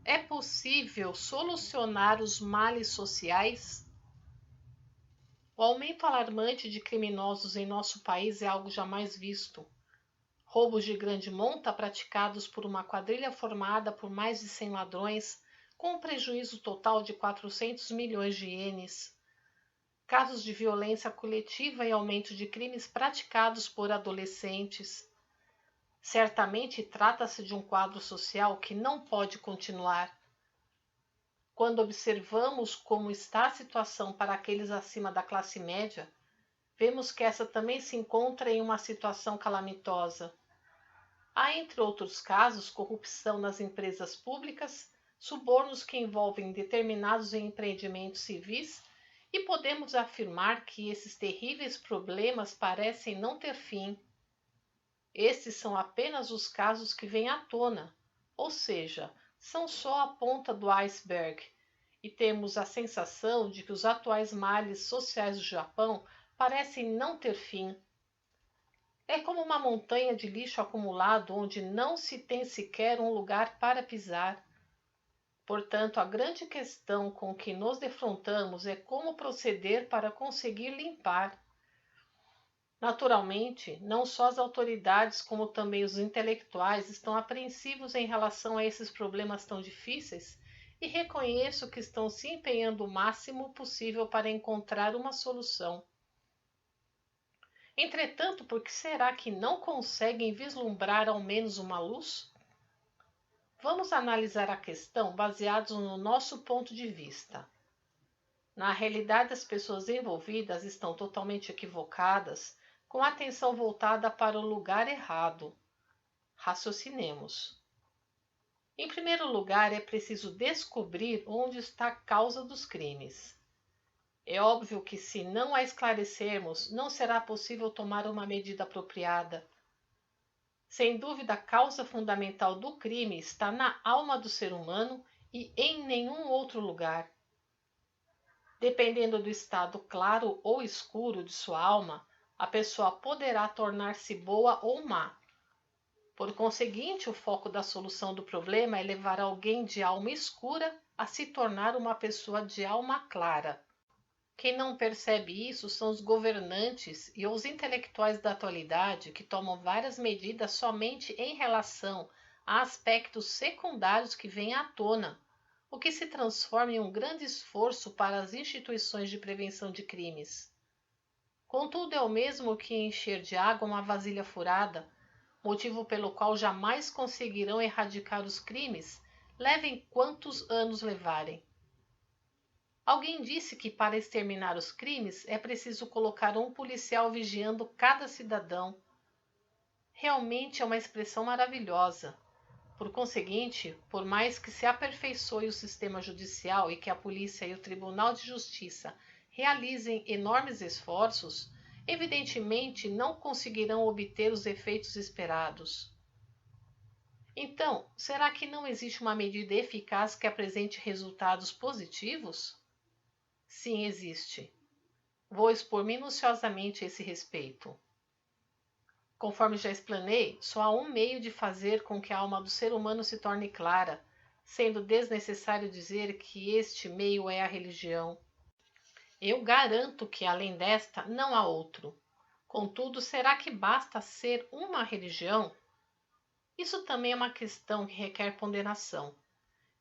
É possível solucionar os males sociais? O aumento alarmante de criminosos em nosso país é algo jamais visto. Roubos de grande monta praticados por uma quadrilha formada por mais de 100 ladrões, com um prejuízo total de 400 milhões de ienes. Casos de violência coletiva e aumento de crimes praticados por adolescentes. Certamente trata-se de um quadro social que não pode continuar. Quando observamos como está a situação para aqueles acima da classe média, vemos que essa também se encontra em uma situação calamitosa. Há, entre outros casos, corrupção nas empresas públicas, subornos que envolvem determinados empreendimentos civis, e podemos afirmar que esses terríveis problemas parecem não ter fim. Estes são apenas os casos que vêm à tona, ou seja, são só a ponta do iceberg, e temos a sensação de que os atuais males sociais do Japão parecem não ter fim. É como uma montanha de lixo acumulado onde não se tem sequer um lugar para pisar. Portanto, a grande questão com que nos defrontamos é como proceder para conseguir limpar. Naturalmente, não só as autoridades, como também os intelectuais estão apreensivos em relação a esses problemas tão difíceis e reconheço que estão se empenhando o máximo possível para encontrar uma solução. Entretanto, por que será que não conseguem vislumbrar ao menos uma luz? Vamos analisar a questão baseados no nosso ponto de vista. Na realidade, as pessoas envolvidas estão totalmente equivocadas, com a atenção voltada para o lugar errado. Raciocinemos. Em primeiro lugar, é preciso descobrir onde está a causa dos crimes. É óbvio que, se não a esclarecermos, não será possível tomar uma medida apropriada. Sem dúvida, a causa fundamental do crime está na alma do ser humano e em nenhum outro lugar. Dependendo do estado claro ou escuro de sua alma, a pessoa poderá tornar-se boa ou má. Por conseguinte, o foco da solução do problema é levar alguém de alma escura a se tornar uma pessoa de alma clara. Quem não percebe isso são os governantes e os intelectuais da atualidade que tomam várias medidas somente em relação a aspectos secundários que vêm à tona, o que se transforma em um grande esforço para as instituições de prevenção de crimes. Contudo, é o mesmo que encher de água uma vasilha furada, motivo pelo qual jamais conseguirão erradicar os crimes, levem quantos anos levarem. Alguém disse que para exterminar os crimes é preciso colocar um policial vigiando cada cidadão. Realmente é uma expressão maravilhosa. Por conseguinte, por mais que se aperfeiçoe o sistema judicial e que a polícia e o Tribunal de Justiça realizem enormes esforços, evidentemente não conseguirão obter os efeitos esperados. Então, será que não existe uma medida eficaz que apresente resultados positivos? Sim, existe. Vou expor minuciosamente a esse respeito. Conforme já explanei, só há um meio de fazer com que a alma do ser humano se torne clara, sendo desnecessário dizer que este meio é a religião. Eu garanto que, além desta, não há outro. Contudo, será que basta ser uma religião? Isso também é uma questão que requer ponderação.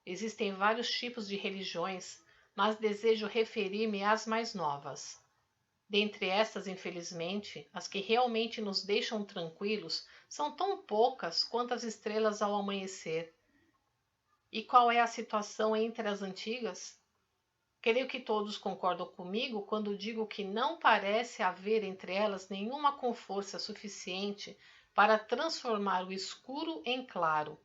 Existem vários tipos de religiões, mas desejo referir-me às mais novas. Dentre estas, infelizmente, as que realmente nos deixam tranquilos são tão poucas quanto as estrelas ao amanhecer. E qual é a situação entre as antigas? Creio que todos concordam comigo quando digo que não parece haver entre elas nenhuma com força suficiente para transformar o escuro em claro.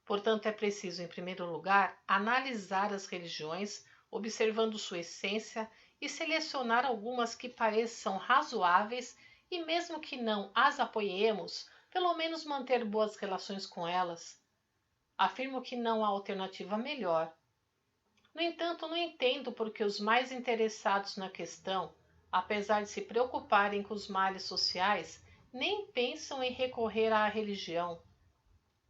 Portanto, é preciso, em primeiro lugar, analisar as religiões, observando sua essência e selecionar algumas que pareçam razoáveis e, mesmo que não as apoiemos, pelo menos manter boas relações com elas. Afirmo que não há alternativa melhor. No entanto, não entendo por que os mais interessados na questão, apesar de se preocuparem com os males sociais, nem pensam em recorrer à religião.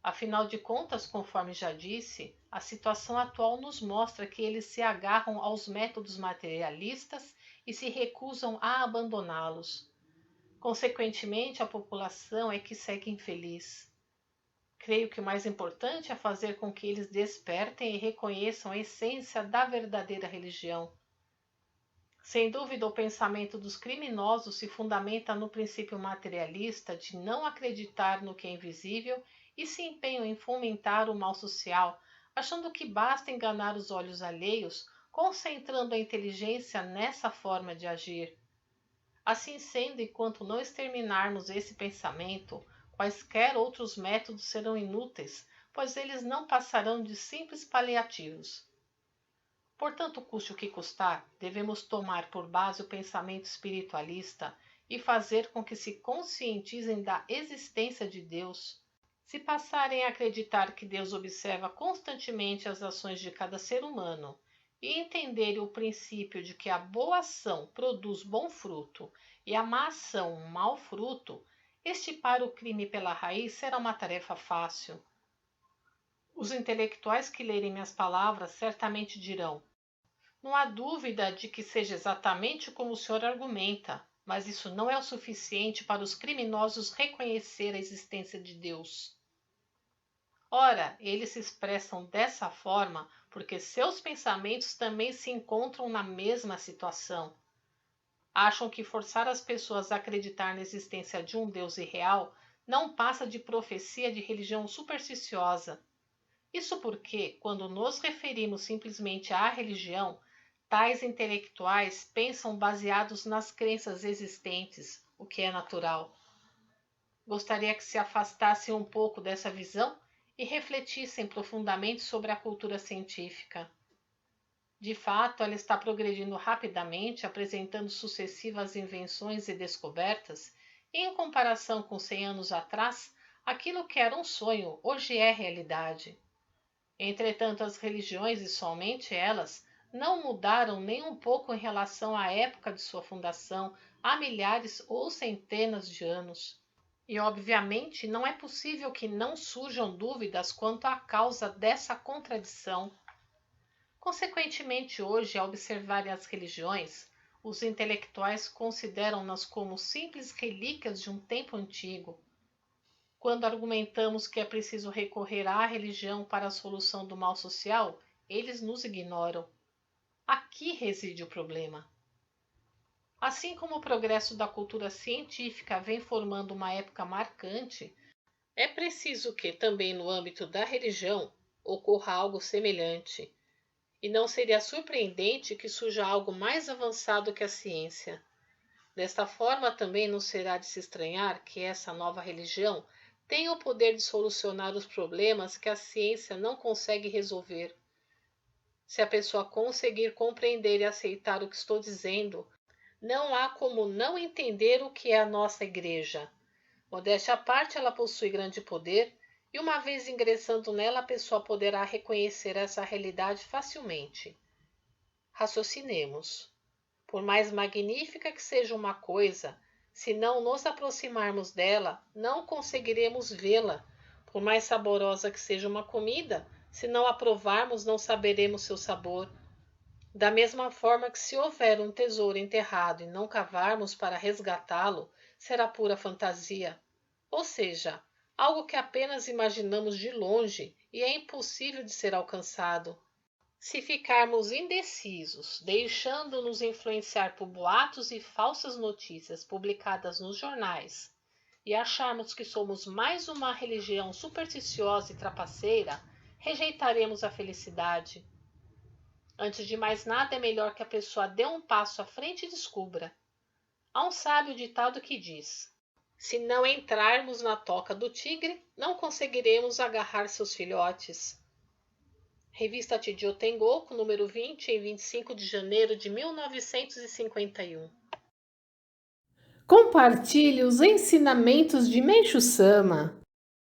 Afinal de contas, conforme já disse, a situação atual nos mostra que eles se agarram aos métodos materialistas e se recusam a abandoná-los. Consequentemente, a população é que segue infeliz. Creio que o mais importante é fazer com que eles despertem e reconheçam a essência da verdadeira religião. Sem dúvida, o pensamento dos criminosos se fundamenta no princípio materialista de não acreditar no que é invisível e se empenham em fomentar o mal social, achando que basta enganar os olhos alheios, concentrando a inteligência nessa forma de agir. Assim sendo, enquanto não exterminarmos esse pensamento, quaisquer outros métodos serão inúteis, pois eles não passarão de simples paliativos. Portanto, custe o que custar, devemos tomar por base o pensamento espiritualista e fazer com que se conscientizem da existência de Deus. Se passarem a acreditar que Deus observa constantemente as ações de cada ser humano e entenderem o princípio de que a boa ação produz bom fruto e a má ação um mau fruto, extirpar o crime pela raiz será uma tarefa fácil. Os intelectuais que lerem minhas palavras certamente dirão: não há dúvida de que seja exatamente como o senhor argumenta, mas isso não é o suficiente para os criminosos reconhecer a existência de Deus. Ora, eles se expressam dessa forma porque seus pensamentos também se encontram na mesma situação. Acham que forçar as pessoas a acreditar na existência de um Deus irreal não passa de profecia de religião supersticiosa. Isso porque, quando nos referimos simplesmente à religião, tais intelectuais pensam baseados nas crenças existentes, o que é natural. Gostaria que se afastassem um pouco dessa visão e refletissem profundamente sobre a cultura científica. De fato, ela está progredindo rapidamente, apresentando sucessivas invenções e descobertas, e em comparação com 100 anos atrás, aquilo que era um sonho hoje é realidade. Entretanto, as religiões, e somente elas, não mudaram nem um pouco em relação à época de sua fundação, há milhares ou centenas de anos. E, obviamente, não é possível que não surjam dúvidas quanto à causa dessa contradição. Consequentemente, hoje, ao observarem as religiões, os intelectuais consideram-nas como simples relíquias de um tempo antigo. Quando argumentamos que é preciso recorrer à religião para a solução do mal social, eles nos ignoram. Aqui reside o problema. Assim como o progresso da cultura científica vem formando uma época marcante, é preciso que, também no âmbito da religião, ocorra algo semelhante. E não seria surpreendente que surja algo mais avançado que a ciência. Desta forma, também não será de se estranhar que essa nova religião tenha o poder de solucionar os problemas que a ciência não consegue resolver. Se a pessoa conseguir compreender e aceitar o que estou dizendo, não há como não entender o que é a nossa igreja. Modéstia à parte, ela possui grande poder, e uma vez ingressando nela, a pessoa poderá reconhecer essa realidade facilmente. Raciocinemos. Por mais magnífica que seja uma coisa, se não nos aproximarmos dela, não conseguiremos vê-la. Por mais saborosa que seja uma comida, se não a provarmos, não saberemos seu sabor. Da mesma forma que se houver um tesouro enterrado e não cavarmos para resgatá-lo, será pura fantasia. Ou seja, algo que apenas imaginamos de longe e é impossível de ser alcançado. Se ficarmos indecisos, deixando-nos influenciar por boatos e falsas notícias publicadas nos jornais, e acharmos que somos mais uma religião supersticiosa e trapaceira, rejeitaremos a felicidade. Antes de mais nada, é melhor que a pessoa dê um passo à frente e descubra. Há um sábio ditado que diz: se não entrarmos na toca do tigre, não conseguiremos agarrar seus filhotes. Revista Tidio Tengoku, número 20, em 25 de janeiro de 1951. Compartilhe os ensinamentos de Meishu Sama.